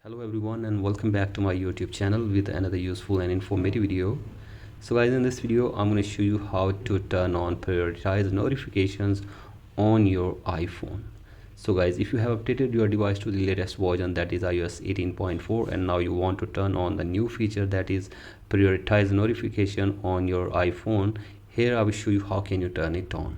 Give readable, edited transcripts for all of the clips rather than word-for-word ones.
Hello everyone and welcome back to my YouTube channel with another useful and informative video. So guys, in this video I'm going to show you how to turn on prioritized notifications on your iPhone. So guys, if you have updated your device to the latest version, that is iOS 18.4, and now you want to turn on the new feature, that is prioritized notification on your iPhone, here I will show you how can you turn it on.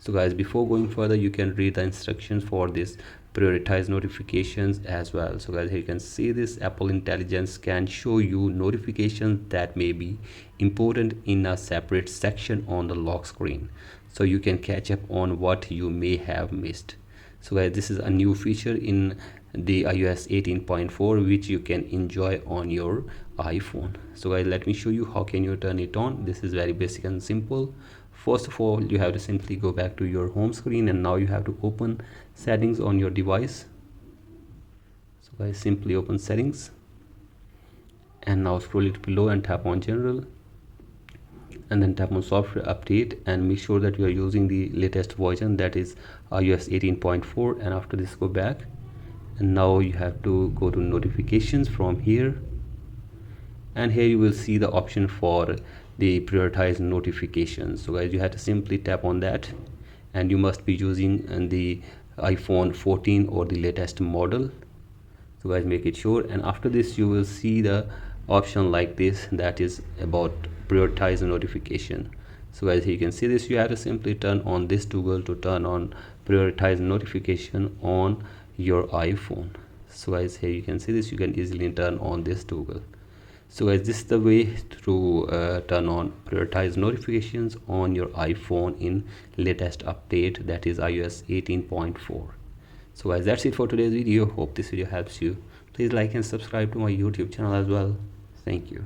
So guys, before going further, you can read the instructions for this prioritize notifications as well. So guys, here you can see this Apple Intelligence can show you notifications that may be important in a separate section on the lock screen, so you can catch up on what you may have missed. So guys, this is a new feature in the iOS 18.4 which you can enjoy on your iPhone. So guys, let me show you how can you turn it on. This is very basic and simple. First of all, you have to simply go back to your home screen, and now you have to open settings on your device. So guys, simply open settings and now scroll it below and tap on general, and then tap on software update and make sure that you are using the latest version, that is iOS 18.4. and after this go back, and now you have to go to notifications from here, and here you will see the option for the prioritized notifications. So guys, you have to simply tap on that, and you must be using the iPhone 14 or the latest model. So guys, make it sure, and after this you will see the option like this, that is about prioritize notification. So guys, here you can see this, you have to simply turn on this toggle to turn on prioritize notification on your iPhone. So guys, here you can see this, you can easily turn on this toggle. So guys, this is the way to turn on prioritize notifications on your iPhone in latest update, that is iOS 18.4. So guys, that's it for today's video. Hope this video helps you. Please like and subscribe to my YouTube channel as well. Thank you.